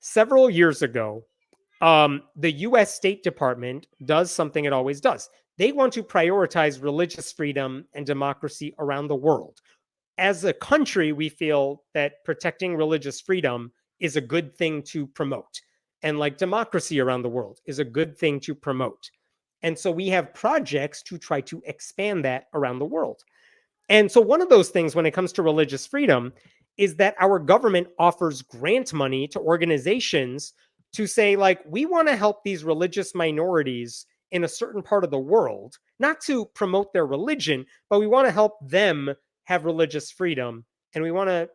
several years ago, the US State Department does something it always does. They want to prioritize religious freedom and democracy around the world. As a country, we feel that protecting religious freedom is a good thing to promote. And like democracy around the world is a good thing to promote. And so we have projects to try to expand that around the world. And so one of those things when it comes to religious freedom is that our government offers grant money to organizations to say, like, we want to help these religious minorities in a certain part of the world, not to promote their religion, but we want to help them have religious freedom. And we want to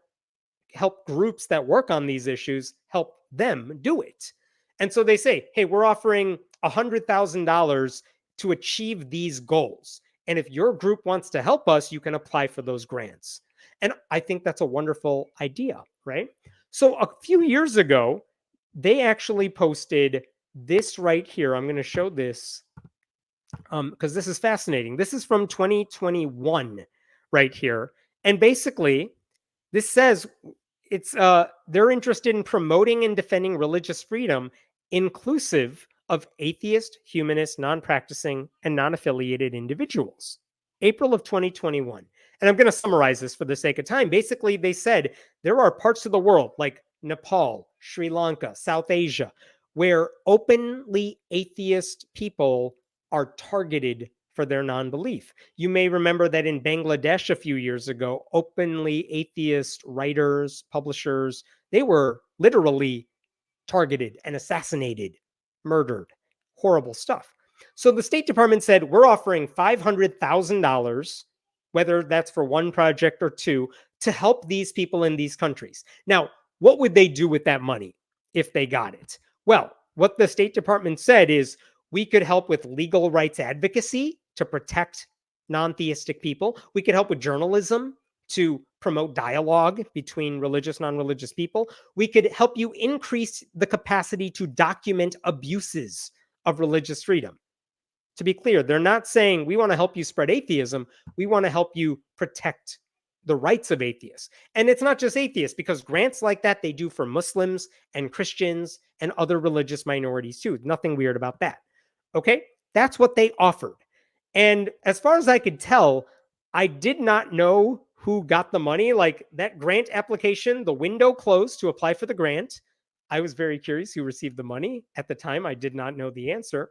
help groups that work on these issues help them do it. And so they say, hey, we're offering $100,000 to achieve these goals. And if your group wants to help us, you can apply for those grants. And I think that's a wonderful idea, right? So a few years ago, they actually posted this right here. I'm going to show this because this is fascinating. This is from 2021 right here. And basically, this says it's they're interested in promoting and defending religious freedom, inclusive of atheist, humanist, non-practicing, and non-affiliated individuals. April of 2021. And I'm going to summarize this for the sake of time. Basically, they said there are parts of the world like Nepal, Sri Lanka, South Asia, where openly atheist people are targeted for their non-belief. You may remember that in Bangladesh a few years ago, openly atheist writers, publishers, they were literally targeted and assassinated, murdered. Horrible stuff. So the State Department said, we're offering $500,000, whether that's for one project or two, to help these people in these countries. Now, what would they do with that money if they got it? Well, what the State Department said is we could help with legal rights advocacy to protect non-theistic people. We could help with journalism to promote dialogue between religious, non-religious people. We could help you increase the capacity to document abuses of religious freedom. To be clear, they're not saying we want to help you spread atheism. We want to help you protect the rights of atheists. And it's not just atheists, because grants like that they do for Muslims and Christians and other religious minorities too. Nothing weird about that. Okay, that's what they offered. And as far as I could tell, I did not know who got the money. Like that grant application, the window closed to apply for the grant. I was very curious who received the money. At the time, I did not know the answer.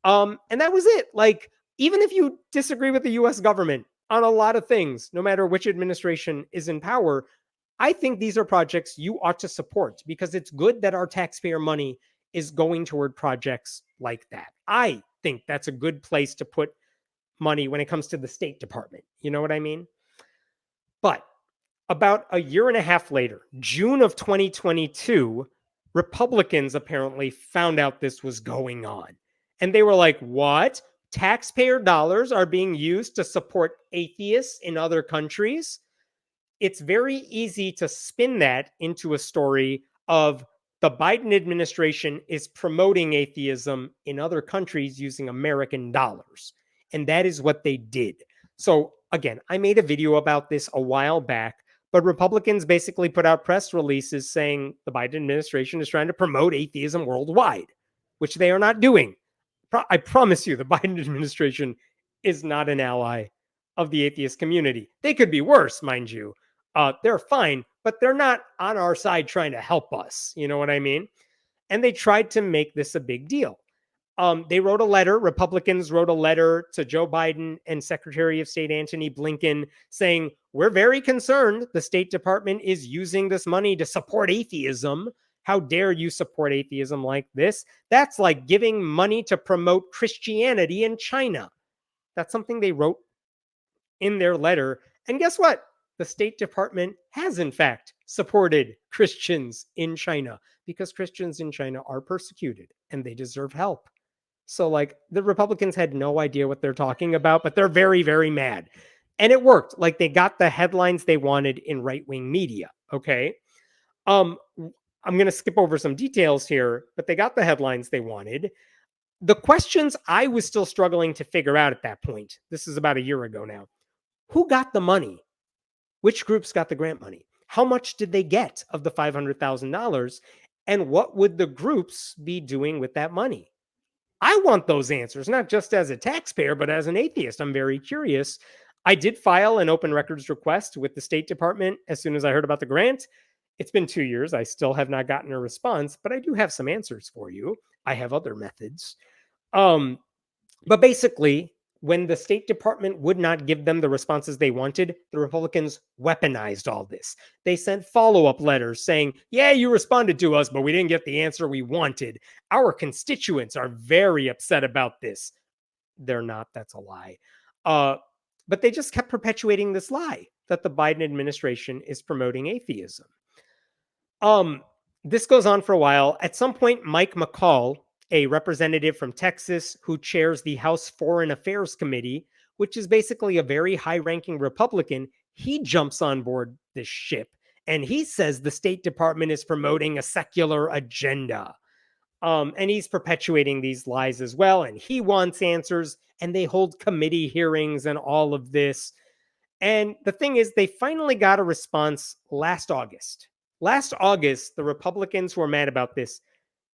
And that was it. Like, even if you disagree with the US government on a lot of things, no matter which administration is in power, I think these are projects you ought to support because it's good that our taxpayer money is going toward projects like that. I think that's a good place to put money when it comes to the State Department. You know what I mean? But about a year and a half later, June of 2022, Republicans apparently found out this was going on. And they were like, what? Taxpayer dollars are being used to support atheists in other countries? It's very easy to spin that into a story of the Biden administration is promoting atheism in other countries using American dollars. And that is what they did. So again, I made a video about this a while back, but Republicans basically put out press releases saying the Biden administration is trying to promote atheism worldwide, which they are not doing. I promise you, the Biden administration is not an ally of the atheist community. They could be worse, mind you. They're fine, but they're not on our side trying to help us. You know what I mean? And they tried to make this a big deal. They wrote a letter. Republicans wrote a letter to Joe Biden and Secretary of State Antony Blinken saying, we're very concerned the State Department is using this money to support atheism. How dare you support atheism like this? That's like giving money to promote Christianity in China. That's something they wrote in their letter. And guess what? The State Department has, in fact, supported Christians in China because Christians in China are persecuted and they deserve help. So, like, the Republicans had no idea what they're talking about, but they're very, very mad. And it worked. Like, they got the headlines they wanted in right-wing media. Okay. I'm going to skip over some details here, but they got the headlines they wanted. The questions I was still struggling to figure out at that point, this is about a year ago now. Who got the money? Which groups got the grant money? How much did they get of the $500,000? And what would the groups be doing with that money? I want those answers, not just as a taxpayer, but as an atheist. I'm very curious. I did file an open records request with the State Department as soon as I heard about the grant. It's been 2 years. I still have not gotten a response, but I do have some answers for you. I have other methods. Um, but basically, when the State Department would not give them the responses they wanted, the Republicans weaponized all this. They sent follow up letters saying, yeah, you responded to us, but we didn't get the answer we wanted. Our constituents are very upset about this. They're not. That's a lie. But they just kept perpetuating this lie that the Biden administration is promoting atheism. Um, this goes on for a while. At some point, Mike McCall, a representative from Texas who chairs the House Foreign Affairs Committee, which is basically a very high-ranking Republican, he jumps on board this ship and he says the State Department is promoting a secular agenda. And he's perpetuating these lies as well. And he wants answers, and they hold committee hearings and all of this. And the thing is, they finally got a response last August. Last August, the Republicans who were mad about this,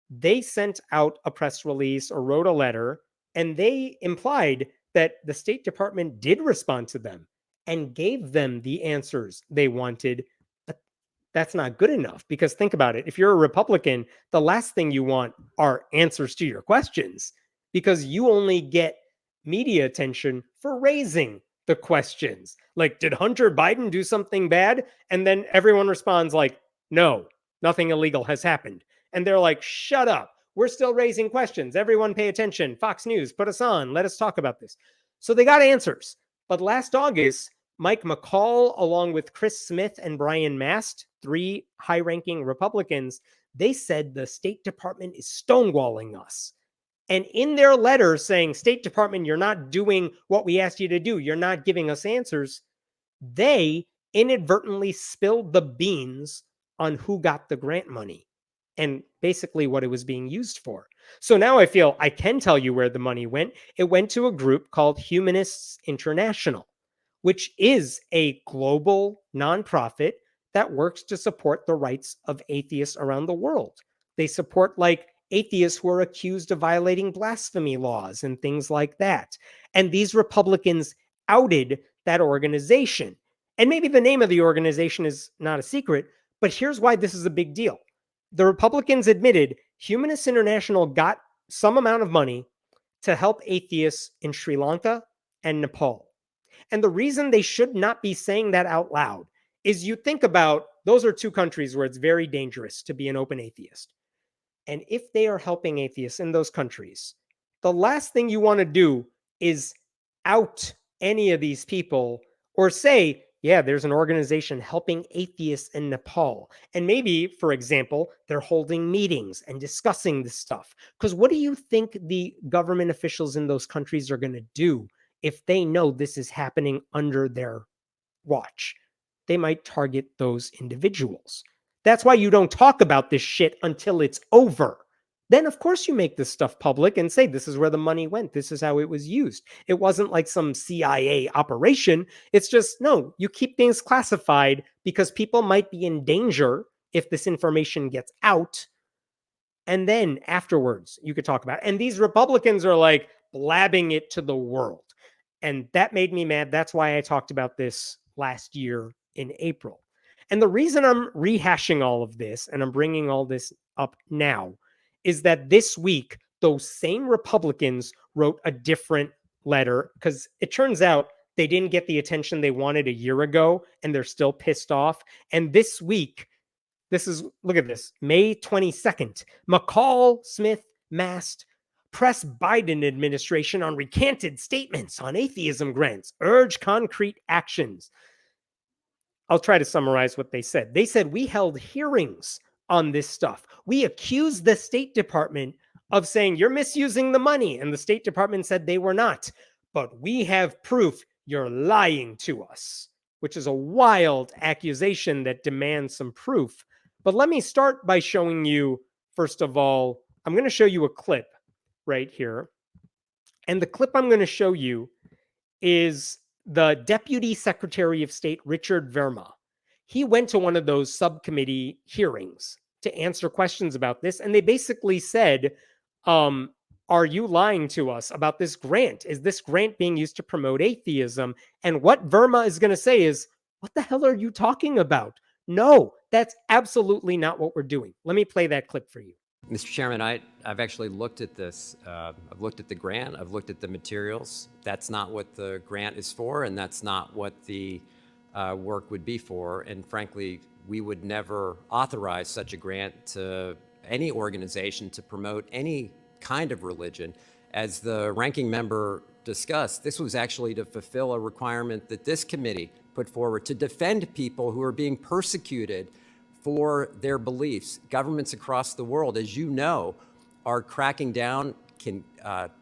they sent out a press release or wrote a letter, and they implied that the State Department did respond to them and gave them the answers they wanted. But that's not good enough, because think about it. If you're a Republican, the last thing you want are answers to your questions, because you only get media attention for raising the questions. Like, did Hunter Biden do something bad? And then everyone responds like, no, nothing illegal has happened. And they're like, shut up. We're still raising questions. Everyone pay attention. Fox News, put us on. Let us talk about this. So they got answers. But last August, Mike McCall, along with Chris Smith and Brian Mast, three high-ranking Republicans, they said the State Department is stonewalling us. And in their letter saying, State Department, you're not doing what we asked you to do, you're not giving us answers, they inadvertently spilled the beans on who got the grant money and basically what it was being used for. So now I feel I can tell you where the money went. It went to a group called Humanists International, which is a global nonprofit that works to support the rights of atheists around the world. They support like atheists who are accused of violating blasphemy laws and things like that. And these Republicans outed that organization. And maybe the name of the organization is not a secret, but here's why this is a big deal. The Republicans admitted Humanists International got some amount of money to help atheists in Sri Lanka and Nepal. And the reason they should not be saying that out loud is you think about those are two countries where it's very dangerous to be an open atheist. And if they are helping atheists in those countries, the last thing you want to do is out any of these people or say, yeah, there's an organization helping atheists in Nepal. And maybe, for example, they're holding meetings and discussing this stuff. Because what do you think the government officials in those countries are going to do if they know this is happening under their watch? They might target those individuals. That's why you don't talk about this shit until it's over. Then, of course, you make this stuff public and say, this is where the money went. This is how it was used. It wasn't like some CIA operation. It's just, no, you keep things classified because people might be in danger if this information gets out. And then afterwards, you could talk about it. And these Republicans are like blabbing it to the world. And that made me mad. That's why I talked about this last year in April. And the reason I'm rehashing all of this and I'm bringing all this up now is that this week, those same Republicans wrote a different letter because it turns out they didn't get the attention they wanted a year ago and they're still pissed off. And this week, look at this, May 22nd, McCall, Smith, Mast press Biden administration on recanted statements on atheism grants, urge concrete actions. I'll try to summarize what they said. They said, we held hearings on this stuff. We accused the State Department of saying you're misusing the money. And the State Department said they were not. But we have proof you're lying to us, which is a wild accusation that demands some proof. But let me start by showing you, first of all, I'm going to show you a clip right here. And the clip I'm going to show you is the Deputy Secretary of State, Richard Verma. He went to one of those subcommittee hearings to answer questions about this. And they basically said, are you lying to us about this grant? Is this grant being used to promote atheism? And what Verma is going to say is, what the hell are you talking about? No, that's absolutely not what we're doing. Let me play that clip for you. Mr. Chairman, I've actually looked at this. I've looked at the grant. I've looked at the materials. That's not what the grant is for, and that's not what the work would be for. And frankly, we would never authorize such a grant to any organization to promote any kind of religion. As the ranking member discussed, this was actually to fulfill a requirement that this committee put forward to defend people who are being persecuted for their beliefs. Governments across the world, as you know, are cracking down, can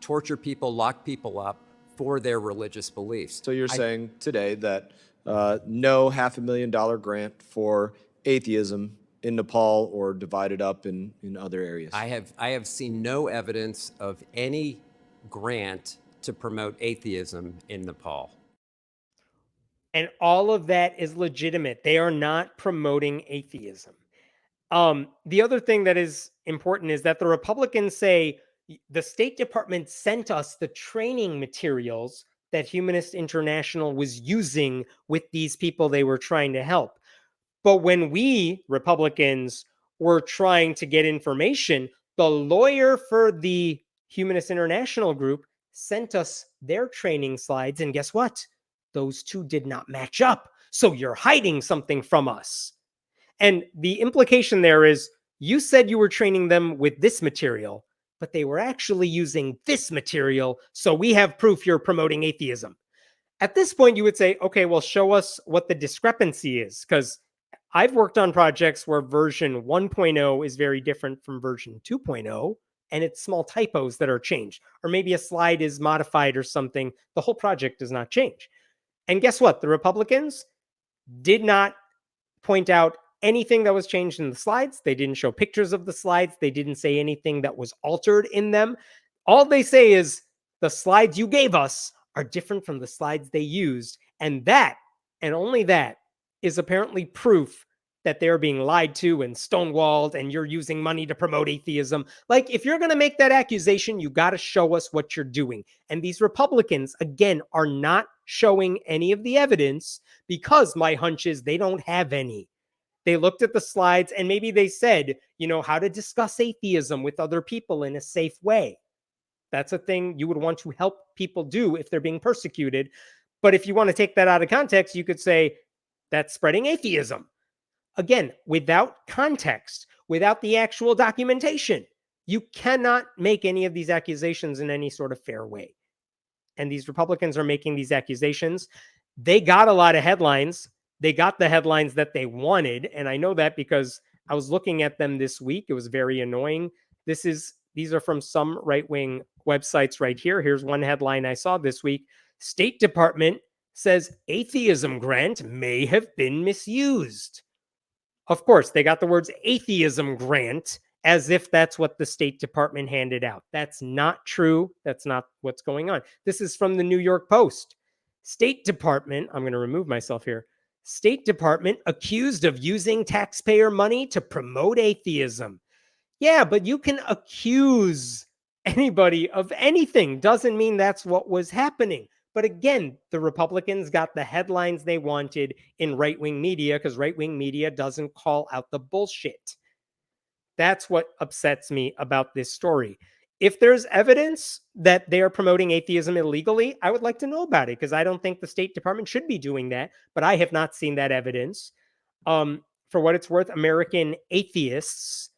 torture people, lock people up for their religious beliefs. So you're saying today that no $500,000 grant for atheism in Nepal or divided up in other areas? I have seen no evidence of any grant to promote atheism in Nepal. And all of that is legitimate. They are not promoting atheism. The other thing that is important is that the Republicans say the State Department sent us the training materials that Humanists International was using with these people they were trying to help. But when we, Republicans, were trying to get information, the lawyer for the Humanists International group sent us their training slides. And guess what? Those two did not match up. So you're hiding something from us. And the implication there is you said you were training them with this material, but they were actually using this material. So we have proof you're promoting atheism. At this point, you would say, okay, well, show us what the discrepancy is, because I've worked on projects where version 1.0 is very different from version 2.0, and it's small typos that are changed. Or maybe a slide is modified or something. The whole project does not change. And guess what? The Republicans did not point out anything that was changed in the slides. They didn't show pictures of the slides. They didn't say anything that was altered in them. All they say is the slides you gave us are different from the slides they used. And that, and only that, is apparently proof that they're being lied to and stonewalled and you're using money to promote atheism. Like, if you're going to make that accusation, you got to show us what you're doing. And these Republicans, again, are not showing any of the evidence because my hunch is they don't have any. They looked at the slides and maybe they said, how to discuss atheism with other people in a safe way. That's a thing you would want to help people do if they're being persecuted. But if you want to take that out of context, you could say that's spreading atheism. Again, without context, without the actual documentation, you cannot make any of these accusations in any sort of fair way. And these Republicans are making these accusations. They got a lot of headlines. They got the headlines that they wanted. And I know that because I was looking at them this week. It was very annoying. These are from some right-wing websites right here. Here's one headline I saw this week. State Department says atheism grant may have been misused. Of course, they got the words atheism grant as if that's what the State Department handed out. That's not true. That's not what's going on. This is from the New York Post. State Department, I'm going to remove myself here. State Department accused of using taxpayer money to promote atheism. Yeah, but you can accuse anybody of anything. Doesn't mean that's what was happening. But again, the Republicans got the headlines they wanted in right-wing media because right-wing media doesn't call out the bullshit. That's what upsets me about this story. If there's evidence that they are promoting atheism illegally, I would like to know about it because I don't think the State Department should be doing that, but I have not seen that evidence. For what it's worth, American Atheists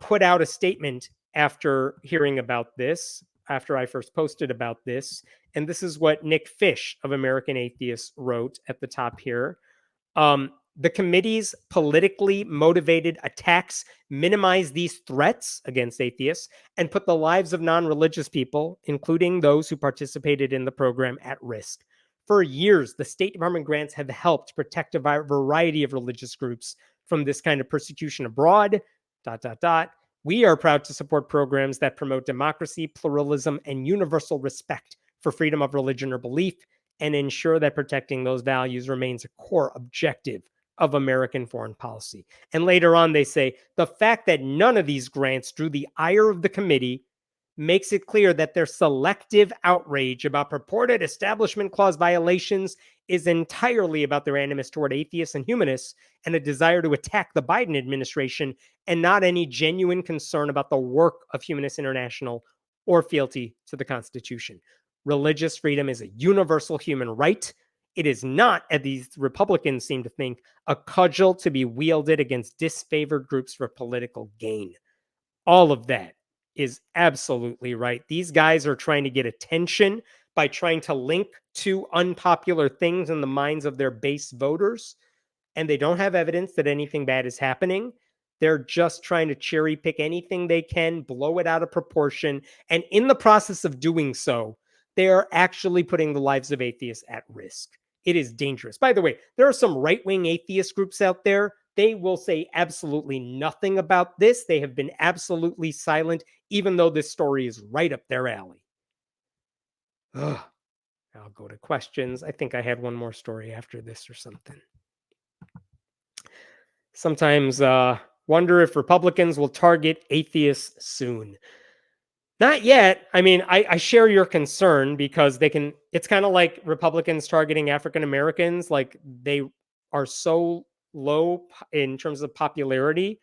put out a statement after hearing about this, after I first posted about this. And this is what Nick Fish of American Atheists wrote at the top here. The committee's politically motivated attacks minimize these threats against atheists and put the lives of non-religious people, including those who participated in the program, at risk. For years, the State Department grants have helped protect a variety of religious groups from this kind of persecution abroad, ... We are proud to support programs that promote democracy, pluralism, and universal respect for freedom of religion or belief, and ensure that protecting those values remains a core objective of American foreign policy. And later on, they say the fact that none of these grants drew the ire of the committee makes it clear that their selective outrage about purported Establishment Clause violations is entirely about their animus toward atheists and humanists and a desire to attack the Biden administration, and not any genuine concern about the work of Humanists International or fealty to the Constitution. Religious freedom is a universal human right. It is not, as these Republicans seem to think, a cudgel to be wielded against disfavored groups for political gain. All of that is absolutely right. These guys are trying to get attention by trying to link to unpopular things in the minds of their base voters, and they don't have evidence that anything bad is happening. They're just trying to cherry pick anything they can, blow it out of proportion, and in the process of doing so, they are actually putting the lives of atheists at risk. It is dangerous. By the way, there are some right-wing atheist groups out there. They will say absolutely nothing about this. They have been absolutely silent, even though this story is right up their alley. Ugh. I'll go to questions. I think I had one more story after this or something. Sometimes wonder if Republicans will target atheists soon. Not yet. I mean, I share your concern because they can, it's kind of like Republicans targeting African Americans. Like they are so low in terms of popularity.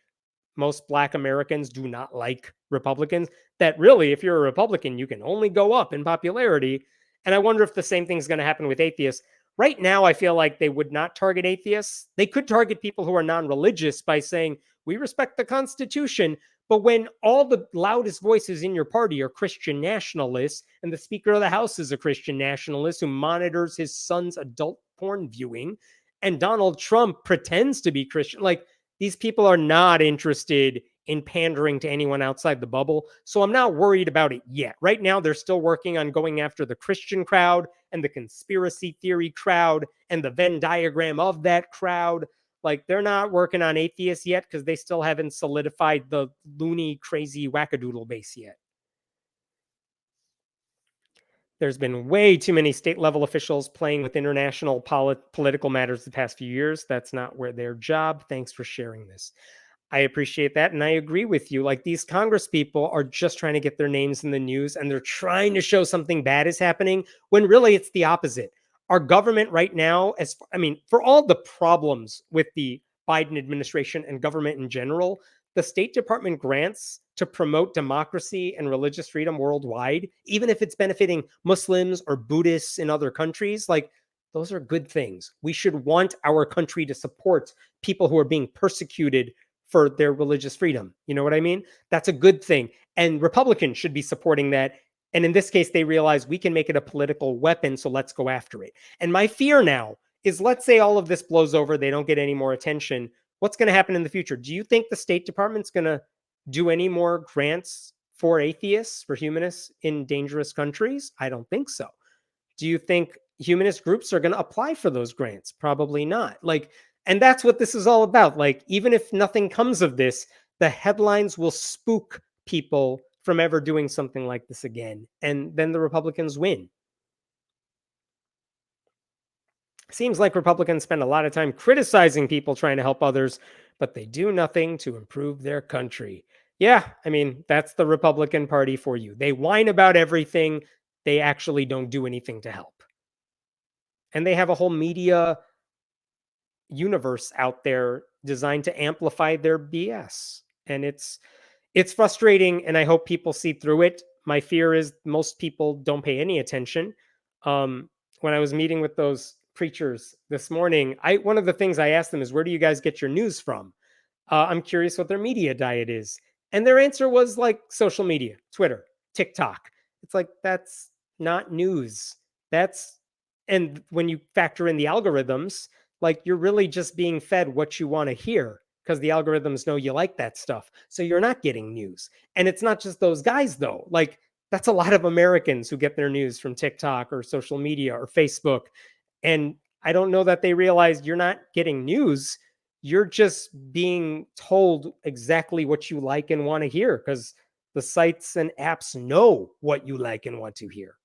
Most Black Americans do not like Republicans. That really, if you're a Republican, you can only go up in popularity. And I wonder if the same thing's going to happen with atheists. Right now, I feel like they would not target atheists. They could target people who are non-religious by saying, we respect the Constitution. But when all the loudest voices in your party are Christian nationalists, and the Speaker of the House is a Christian nationalist who monitors his son's adult porn viewing, and Donald Trump pretends to be Christian, like these people are not interested in pandering to anyone outside the bubble. So I'm not worried about it yet. Right now, they're still working on going after the Christian crowd and the conspiracy theory crowd and the Venn diagram of that crowd. Like they're not working on atheists yet because they still haven't solidified the loony, crazy wackadoodle base yet. There's been way too many state level officials playing with international political matters the past few years. That's not where their job. Thanks for sharing this. I appreciate that. And I agree with you. Like these Congress people are just trying to get their names in the news and they're trying to show something bad is happening when really it's the opposite. Our government right now, for all the problems with the Biden administration and government in general, the State Department grants to promote democracy and religious freedom worldwide, even if it's benefiting Muslims or Buddhists in other countries, like those are good things. We should want our country to support people who are being persecuted for their religious freedom. You know what I mean? That's a good thing. And Republicans should be supporting that. And in this case, they realize we can make it a political weapon, so let's go after it. And my fear now is, let's say all of this blows over, they don't get any more attention. What's going to happen in the future? Do you think the State Department's going to do any more grants for atheists, for humanists in dangerous countries? I don't think so. Do you think humanist groups are going to apply for those grants? Probably not. And that's what this is all about. Like, even if nothing comes of this, the headlines will spook people from ever doing something like this again. And then the Republicans win. Seems like Republicans spend a lot of time criticizing people trying to help others, but they do nothing to improve their country. Yeah, that's the Republican Party for you. They whine about everything. They actually don't do anything to help. And they have a whole media universe out there designed to amplify their BS. And it's frustrating, and I hope people see through it. My fear is most people don't pay any attention. When I was meeting with those preachers this morning, one of the things I asked them is, where do you guys get your news from? I'm curious what their media diet is. And their answer was like social media, Twitter, TikTok. It's like, that's not news. And when you factor in the algorithms, like you're really just being fed what you want to hear because the algorithms know you like that stuff. So you're not getting news. And it's not just those guys though. Like that's a lot of Americans who get their news from TikTok or social media or Facebook. And I don't know that they realize you're not getting news. You're just being told exactly what you like and want to hear because the sites and apps know what you like and want to hear.